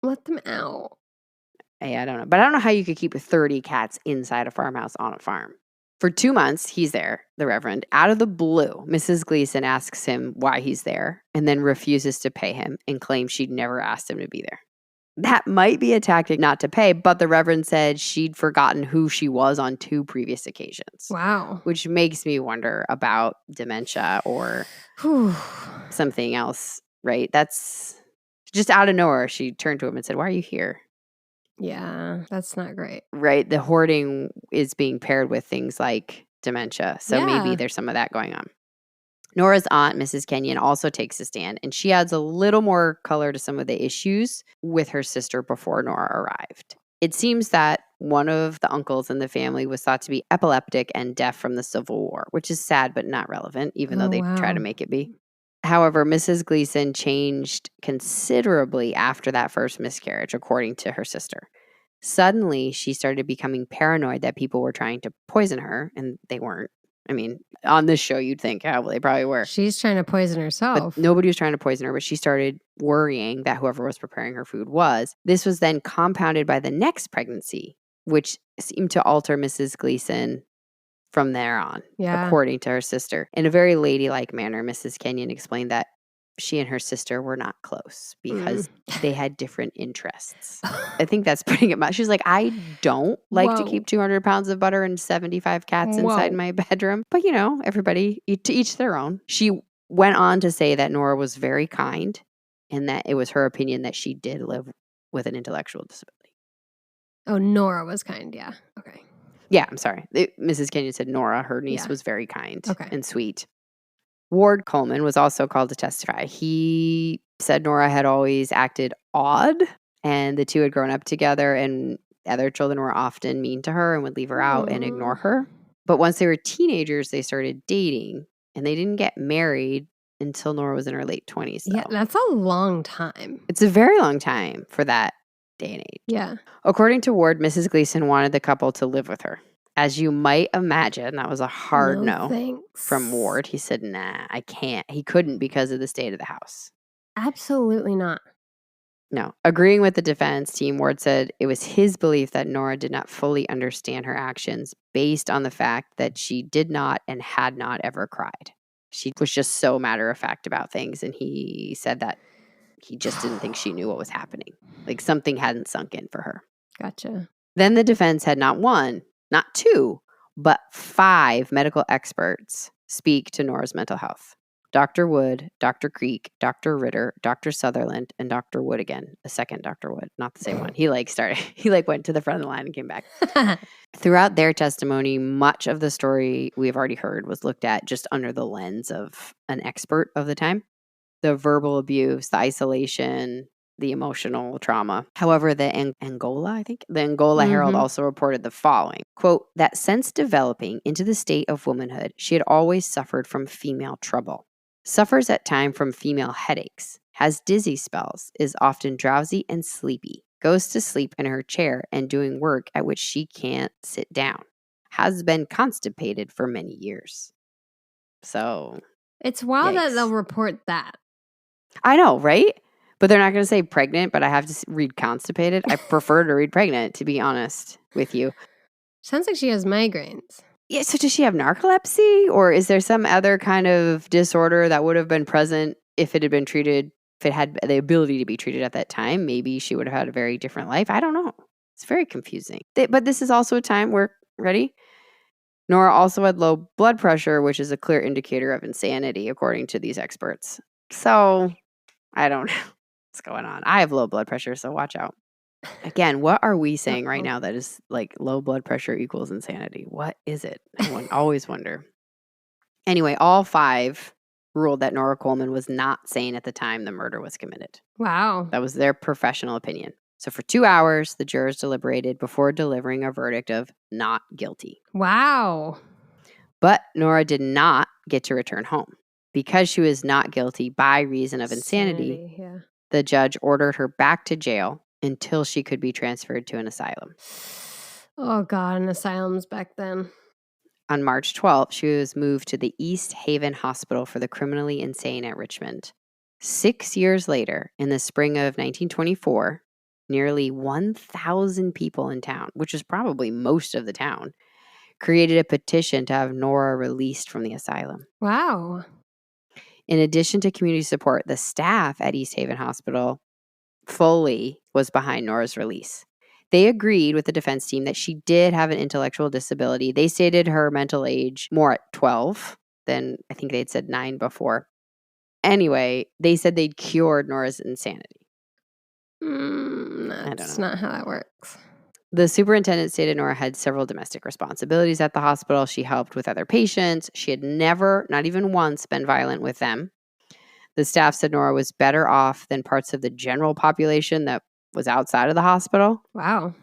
Let them out. Hey, I don't know. But I don't know how you could keep 30 cats inside a farmhouse on a farm. For 2 months, he's there, the Reverend. Out of the blue, Mrs. Gleason asks him why he's there and then refuses to pay him and claims she'd never asked him to be there. That might be a tactic not to pay, but the Reverend said she'd forgotten who she was on 2 previous occasions. Wow. Which makes me wonder about dementia or something else, right? That's just out of nowhere. She turned to him and said, "Why are you here?" Yeah, that's not great. Right? The hoarding is being paired with things like dementia. So maybe Yeah. there's some of that going on. Nora's aunt, Mrs. Kenyon, also takes a stand, and she adds a little more color to some of the issues with her sister before Nora arrived. It seems that one of the uncles in the family was thought to be epileptic and deaf from the Civil War, which is sad but not relevant, even though they try to make it be. However, Mrs. Gleason changed considerably after that first miscarriage, according to her sister. Suddenly, she started becoming paranoid that people were trying to poison her, and they weren't. I mean, on this show, you'd think, well, they probably were. She's trying to poison herself. But nobody was trying to poison her, but she started worrying that whoever was preparing her food was. This was then compounded by the next pregnancy, which seemed to alter Mrs. Gleason from there on, according to her sister. In a very ladylike manner, Mrs. Kenyon explained that she and her sister were not close because they had different interests. I think that's putting it much. She's like, I don't like to keep 200 pounds of butter and 75 cats inside my bedroom. But, everybody, to each their own. She went on to say that Nora was very kind and that it was her opinion that she did live with an intellectual disability. Oh, Nora was kind. Yeah. Okay. Yeah, I'm sorry. Mrs. Kenyon said Nora, her niece, was very kind and sweet. Ward Coleman was also called to testify. He said Nora had always acted odd, and the two had grown up together, and other children were often mean to her and would leave her out and ignore her. But once they were teenagers, they started dating, and they didn't get married until Nora was in her late 20s. Yeah, that's a long time. It's a very long time for that day and age. Yeah. According to Ward, Mrs. Gleason wanted the couple to live with her. As you might imagine, that was a hard no from Ward. He said, nah, I can't. He couldn't because of the state of the house. Absolutely not. No. Agreeing with the defense team, Ward said it was his belief that Nora did not fully understand her actions based on the fact that she did not and had not ever cried. She was just so matter-of-fact about things, and he said that he just didn't think she knew what was happening. Like something hadn't sunk in for her. Gotcha. Then the defense had not 1, not 2, but 5 medical experts speak to Nora's mental health. Dr. Wood, Dr. Creek, Dr. Ritter, Dr. Sutherland, and Dr. Wood again. A second Dr. Wood, not the same one. He went to the front of the line and came back. Throughout their testimony, much of the story we have already heard was looked at just under the lens of an expert of the time. The verbal abuse, the isolation, the emotional trauma. However, the Angola Herald also reported the following, quote, that since developing into the state of womanhood, she had always suffered from female trouble. Suffers at time from female headaches, has dizzy spells, is often drowsy and sleepy, goes to sleep in her chair and doing work at which she can't sit down, has been constipated for many years. So it's wild that they'll report that. I know, right? But they're not going to say pregnant, but I have to read constipated. I prefer to read pregnant, to be honest with you. Sounds like she has migraines. Yeah, so does she have narcolepsy? Or is there some other kind of disorder that would have been present if it had been treated if it had the ability to be treated at that time, maybe she would have had a very different life. I don't know. It's very confusing. But this is also a time where, ready? Nora also had low blood pressure, which is a clear indicator of insanity, according to these experts. So, I don't know what's going on. I have low blood pressure, so watch out. Again, what are we saying right now that is like low blood pressure equals insanity? What is it? I always wonder. Anyway, all 5 ruled that Nora Coleman was not sane at the time the murder was committed. Wow. That was their professional opinion. So for 2 hours, the jurors deliberated before delivering a verdict of not guilty. Wow. But Nora did not get to return home. Because she was not guilty by reason of insanity, Yeah. the judge ordered her back to jail until she could be transferred to an asylum. Oh, God, and asylums back then. On March 12th, she was moved to the East Haven Hospital for the Criminally Insane at Richmond. 6 years later, in the spring of 1924, nearly 1,000 people in town, which is probably most of the town, created a petition to have Nora released from the asylum. Wow. In addition to community support, the staff at East Haven Hospital fully was behind Nora's release. They agreed with the defense team that she did have an intellectual disability. They stated her mental age more at 12 than I think they'd said 9 before. Anyway, they said they'd cured Nora's insanity. That's not how that works. The superintendent stated Nora had several domestic responsibilities at the hospital. She helped with other patients. She had never, not even once, been violent with them. The staff said Nora was better off than parts of the general population that was outside of the hospital. Wow.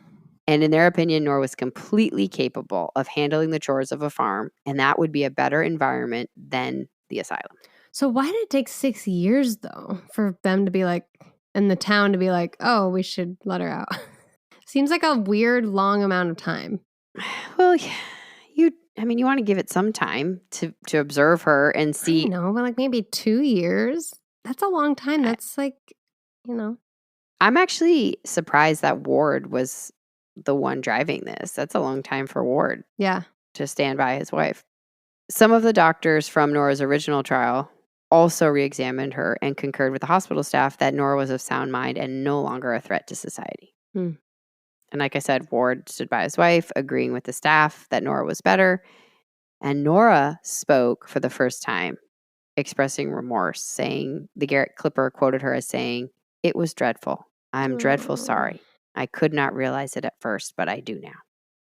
And in their opinion, Nora was completely capable of handling the chores of a farm, and that would be a better environment than the asylum. So why did it take 6 years, though, for them to be like, and the town to be like, oh, we should let her out? Seems like a weird, long amount of time. Well, you want to give it some time to observe her and see. I know, but like maybe 2 years? That's a long time. That's like, I'm actually surprised that Ward was the one driving this. That's a long time for Ward. Yeah. To stand by his wife. Some of the doctors from Nora's original trial also re-examined her and concurred with the hospital staff that Nora was of sound mind and no longer a threat to society. And like I said, Ward stood by his wife, agreeing with the staff that Nora was better. And Nora spoke for the first time, expressing remorse, saying, the Garrett Clipper quoted her as saying, "It was dreadful. I'm dreadful sorry. I could not realize it at first, but I do now."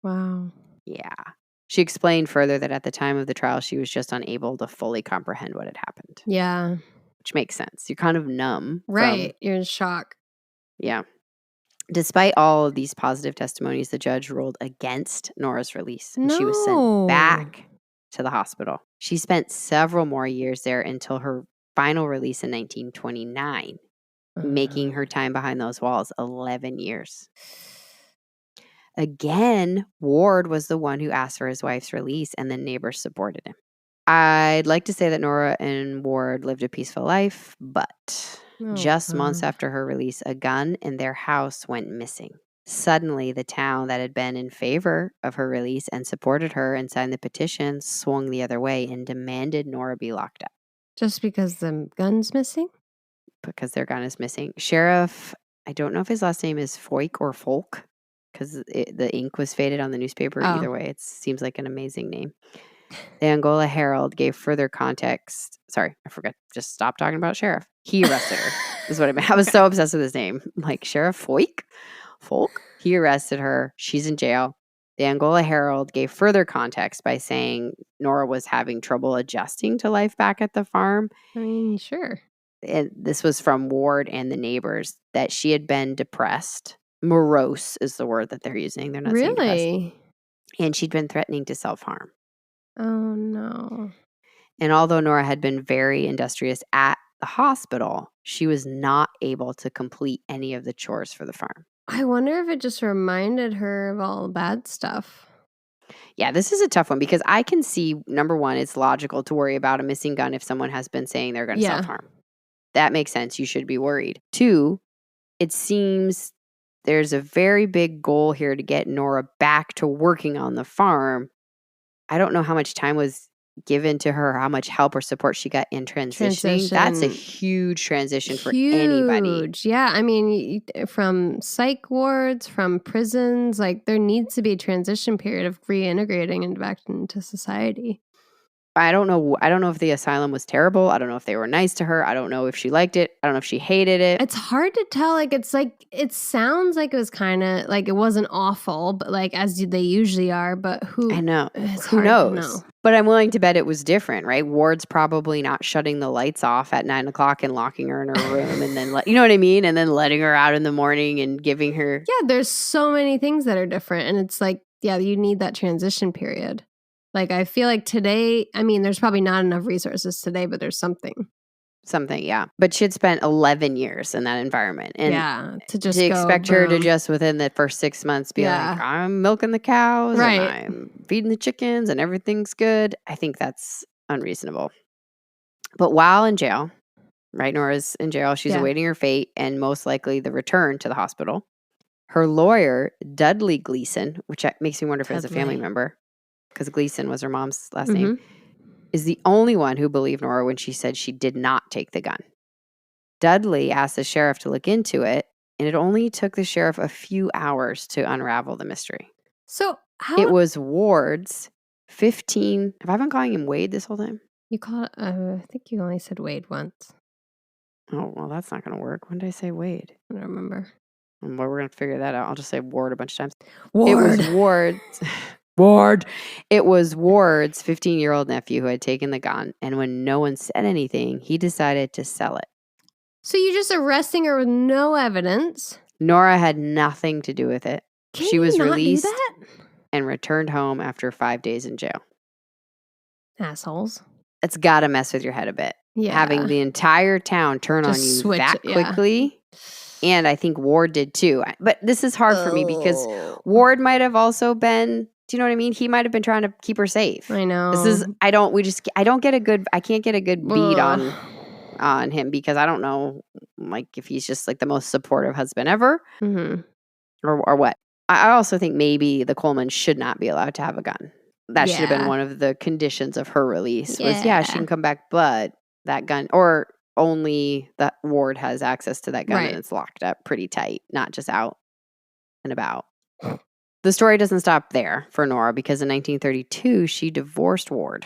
Wow. Yeah. She explained further that at the time of the trial, she was just unable to fully comprehend what had happened. Yeah. Which makes sense. You're kind of numb. Right. You're in shock. Yeah. Despite all of these positive testimonies, the judge ruled against Nora's release. And she was sent back to the hospital. She spent several more years there until her final release in 1929, making her time behind those walls 11 years. Again, Ward was the one who asked for his wife's release, and the neighbors supported him. I'd like to say that Nora and Ward lived a peaceful life, but just months after her release, a gun in their house went missing. Suddenly, the town that had been in favor of her release and supported her and signed the petition swung the other way and demanded Nora be locked up. Just because the gun's missing? Because their gun is missing. Sheriff, I don't know if his last name is Foyk or Folk, because the ink was faded on the newspaper. Either way, it seems like an amazing name. The Angola Herald gave further context. Sorry, I forgot. Just stop talking about Sheriff. He arrested her. Is what I meant. I was so obsessed with his name. Like Sheriff Foyk? Folk? He arrested her. She's in jail. The Angola Herald gave further context by saying Nora was having trouble adjusting to life back at the farm. I mean, sure. And this was from Ward and the neighbors, that she had been depressed. Morose is the word that they're using. They're not saying depressed. Really? And she'd been threatening to self-harm. Oh, no. And although Nora had been very industrious at the hospital, she was not able to complete any of the chores for the farm. I wonder if it just reminded her of all the bad stuff. Yeah, this is a tough one because I can see, number one, it's logical to worry about a missing gun if someone has been saying they're going to self-harm. That makes sense. You should be worried. Two, it seems there's a very big goal here to get Nora back to working on the farm. I don't know how much time was given to her, how much help or support she got in transitioning, that's a huge transition for anybody. Yeah. I mean, from psych wards, from prisons, like there needs to be a transition period of reintegrating and back into society. I don't know if the asylum was terrible. I don't know if they were nice to her. I don't know if she liked it. I don't know if she hated it. It's hard to tell. Like, it sounds like it was kind of like it wasn't awful, but like as they usually are. But I know. It's Who hard knows? to know. But I'm willing to bet it was different, right? Ward's probably not shutting the lights off at 9 o'clock and locking her in her room and then, you know what I mean? And then letting her out in the morning and giving her. Yeah, there's so many things that are different. And it's like, yeah, you need that transition period. Like, I feel like today, I mean, there's probably not enough resources today, but there's something. Something, yeah. But she had spent 11 years in that environment. And yeah, to expect her to just within the first 6 months be like, I'm milking the cows and I'm feeding the chickens and everything's good. I think that's unreasonable. But while in jail, right, Nora's in jail, she's awaiting her fate and most likely the return to the hospital. Her lawyer, Dudley Gleason, which makes me wonder if it's a family member, because Gleason was her mom's last name, is the only one who believed Nora when she said she did not take the gun. Dudley asked the sheriff to look into it, and it only took the sheriff a few hours to unravel the mystery. So it was Ward's 15. Have I been calling him Wade this whole time? You call it, I think you only said Wade once. Oh, well, that's not going to work. When did I say Wade? I don't remember. Well, we're going to figure that out. I'll just say Ward a bunch of times. Ward. It was Ward's. Ward. It was Ward's 15-year-old nephew who had taken the gun, and when no one said anything, he decided to sell it. So you're just arresting her with no evidence? Nora had nothing to do with it. She was released and returned home after 5 days in jail. Assholes. It's got to mess with your head a bit. Yeah. Having the entire town turn just on you that quickly. And I think Ward did too. But this is hard for me because Ward might have also been, do you know what I mean? He might have been trying to keep her safe. I know. I can't get a good beat on him because I don't know like if he's just like the most supportive husband ever or what. I also think maybe the Coleman should not be allowed to have a gun. That should have been one of the conditions of her release was, she can come back, but that gun, or only that Ward has access to that gun and it's locked up pretty tight, not just out and about. The story doesn't stop there for Nora because in 1932, she divorced Ward.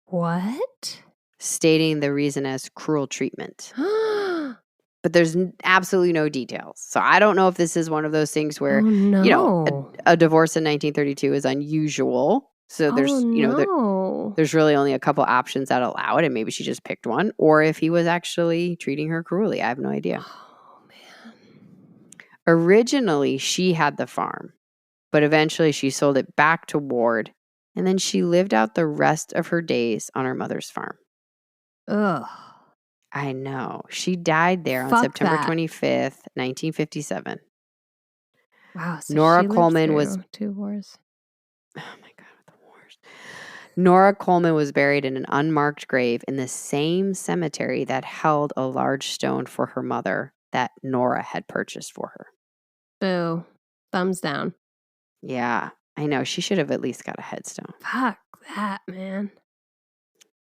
What? Stating the reason as cruel treatment. But there's absolutely no details. So I don't know if this is one of those things where, a divorce in 1932 is unusual. So there's, there's really only a couple options that allow it. And maybe she just picked one. Or if he was actually treating her cruelly. I have no idea. Oh, man. Originally, she had the farm. But eventually she sold it back to Ward. And then she lived out the rest of her days on her mother's farm. Ugh. I know. She died there on September 25th, 1957. Wow. So Nora Coleman was 2 wars. Oh my God, the wars. Nora Coleman was buried in an unmarked grave in the same cemetery that held a large stone for her mother that Nora had purchased for her. Boo. Thumbs down. Yeah, I know. She should have at least got a headstone. Fuck that, man.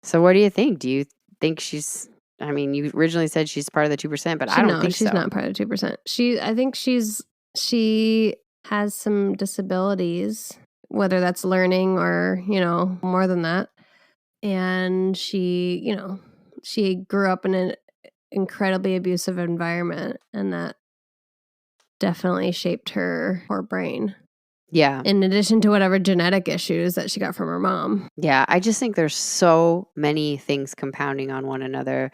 So what do you think? Do you think she's... I mean, you originally said she's part of the 2%, but I don't think so. No, she's not part of the 2%. I think she has some disabilities, whether that's learning or, more than that. And she grew up in an incredibly abusive environment, and that definitely shaped her brain. Yeah. In addition to whatever genetic issues that she got from her mom. Yeah, I just think there's so many things compounding on one another.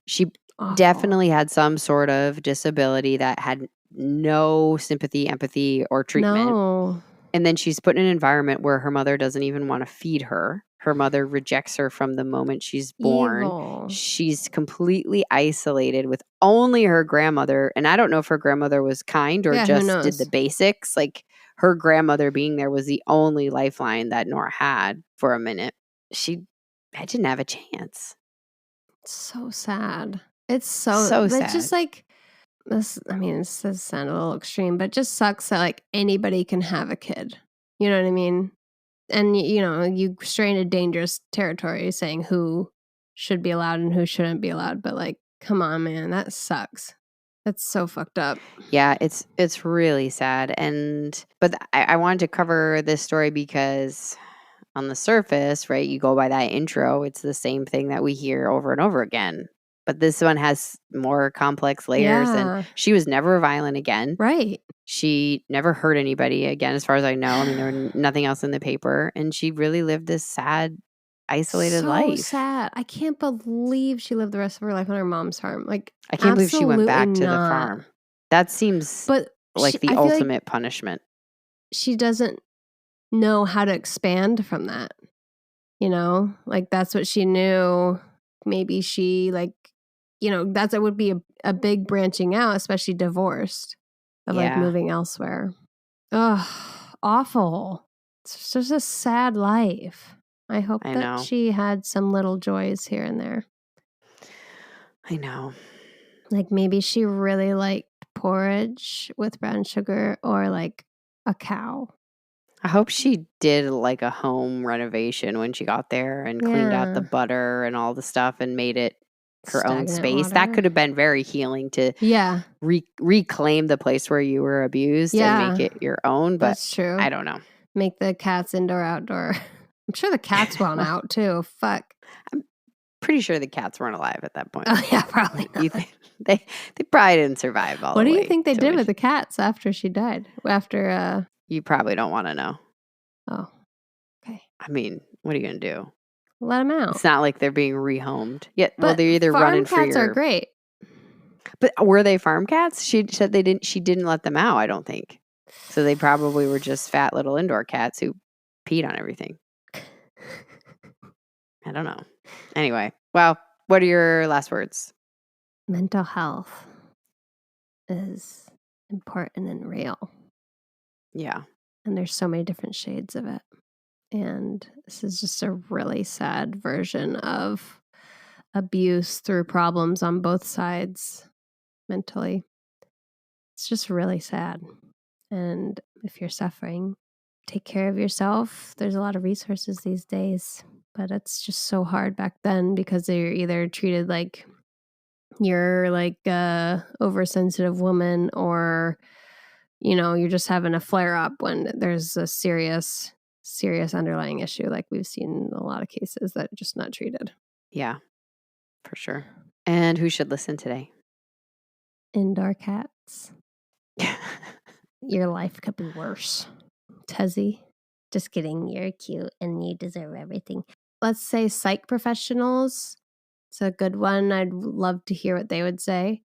She definitely had some sort of disability that had no sympathy, empathy, or treatment. No. And then she's put in an environment where her mother doesn't even want to feed her. Her mother rejects her from the moment she's born. Evil. She's completely isolated with only her grandmother. And I don't know if her grandmother was kind or just did the basics. Like her grandmother being there was the only lifeline that Nora had for a minute. I didn't have a chance. So sad. It's so sad. It's just like this. I mean, this does sound a little extreme, but it just sucks that like anybody can have a kid. You know what I mean? And, you stray into dangerous territory saying who should be allowed and who shouldn't be allowed. But, like, come on, man, that sucks. That's so fucked up. Yeah, it's really sad. But I wanted to cover this story because on the surface, right, you go by that intro, it's the same thing that we hear over and over again. But this one has more complex layers, and she was never violent again. Right. She never hurt anybody again, as far as I know. I mean, there was nothing else in the paper, and she really lived this sad, isolated life. So sad. I can't believe she lived the rest of her life on her mom's farm. Like, I can't believe she went back to the not. farm. That seems like the ultimate punishment. She doesn't know how to expand from that. Like, that's what she knew. Maybe she, like, that would be a big branching out, especially divorced, of like moving elsewhere. Ugh, awful. It's just a sad life. I hope that she had some little joys here and there. I know. Like, maybe she really liked porridge with brown sugar, or like a cow. I hope she did like a home renovation when she got there and cleaned out the butter and all the stuff and made it her own space. Water. That could have been very healing to reclaim the place where you were abused and make it your own. But that's true. I don't know. Make the cats indoor, outdoor. I'm sure the cats went out too. Fuck. I'm pretty sure the cats weren't alive at that point. Oh yeah, probably not. They probably didn't survive all the way. What do you think they did with the cats after she died? After You probably don't want to know. Oh, okay. I mean, what are you going to do? Let them out. It's not like they're being rehomed. Well, they're either running for farm cats are great. But were they farm cats? She said she didn't let them out, I don't think. So they probably were just fat little indoor cats who peed on everything. I don't know. Anyway, well, what are your last words? Mental health is important and real. Yeah. And there's so many different shades of it. And this is just a really sad version of abuse through problems on both sides mentally. It's just really sad. And if you're suffering, take care of yourself. There's a lot of resources these days, but it's just so hard back then because they're either treated like you're like a oversensitive woman, or you're just having a flare up when there's a serious underlying issue, like we've seen in a lot of cases that are just not treated. Yeah, for sure. And who should listen today? Indoor cats. Your life could be worse. Tezzy. Just kidding. You're cute and you deserve everything. Let's say psych professionals. It's a good one. I'd love to hear what they would say.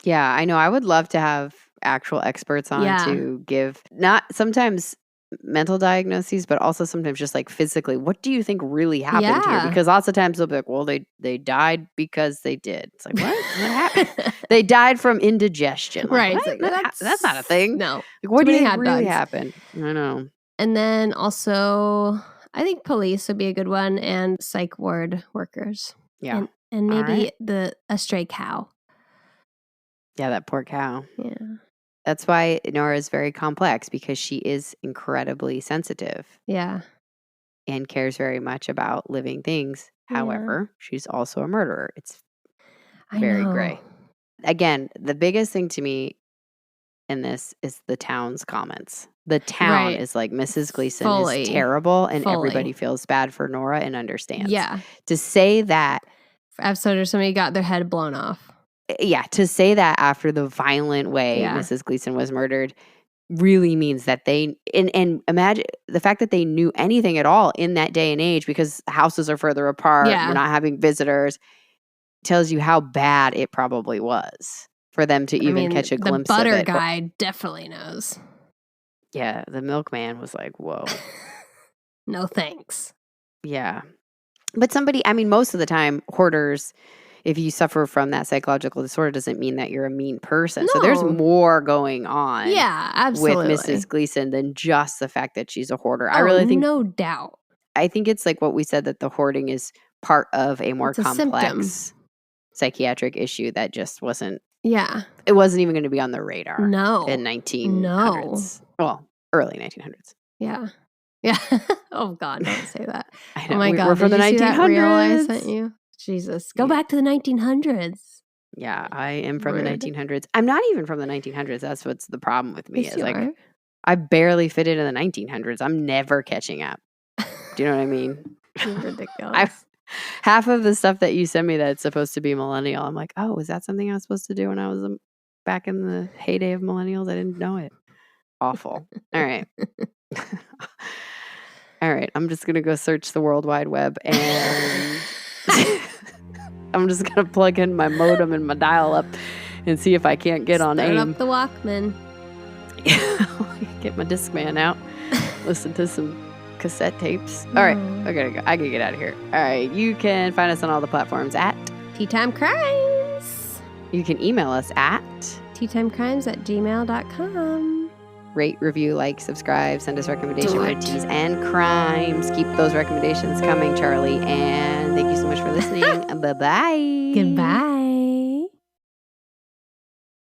Yeah, I know. I would love to have actual experts on to give not sometimes mental diagnoses, but also sometimes just like physically, what do you think really happened here? Because lots of times they'll be like, well, they died because they did. It's like, what? What happened? They died from indigestion. Like, right. Like, that's not a thing. No. Like, what do you think really happened? I know. And then also, I think police would be a good one, and psych ward workers. Yeah. And maybe a stray cow. Yeah, that poor cow. Yeah. That's why Nora is very complex, because she is incredibly sensitive. Yeah. And cares very much about living things. Yeah. However, she's also a murderer. It's very gray. Again, the biggest thing to me in this is the town's comments. The town is like, Mrs. Gleason is terrible, and everybody feels bad for Nora and understands. Yeah. To say that. Episode or somebody got their head blown off. Yeah, to say that after the violent way Mrs. Gleason was murdered really means that they, and imagine the fact that they knew anything at all in that day and age, because houses are further apart, you're not having visitors, tells you how bad it probably was for them to even catch a glimpse of it. The butter guy definitely knows. Yeah, the milkman was like, whoa. No thanks. Yeah. But most of the time, hoarders, if you suffer from that psychological disorder, doesn't mean that you're a mean person. No. So there's more going on absolutely. with Mrs. Gleason than just the fact that she's a hoarder. I really think, no doubt. I think it's like what we said, that the hoarding is part of a more complex psychiatric issue that just wasn't. Yeah. It wasn't even going to be on the radar. No. In 1900s. Well, early 1900s. Yeah. Yeah. Oh God, don't say that. I know. Oh my God, We're from the did you see that reel I 1900s. sent you? Jesus, go Yeah. back to the 1900s. Yeah, I am from the Rude. 1900s. I'm not even from the 1900s. That's what's the problem with me. Yes, Is you like are. I barely fit into the 1900s. I'm never catching up. Do you know what I mean? You're ridiculous. Half of the stuff that you send me that's supposed to be millennial, I'm like, oh, is that something I was supposed to do when I was back in the heyday of millennials? I didn't know it. Awful. All right. All right. I'm just going to go search the World Wide Web and I'm just going to plug in my modem and my dial up and see if I can't get on Start AIM. up the Walkman. Get my Discman out. Listen to some cassette tapes. All right. I gotta go. I gotta get out of here. All right. You can find us on all the platforms at Tea Time Crimes. You can email us at teatimecrimes@gmail.com. rate, review, like, subscribe, send us recommendations for teas and crimes. Keep those recommendations coming, Charlie. And thank you so much for listening. Bye-bye. Goodbye.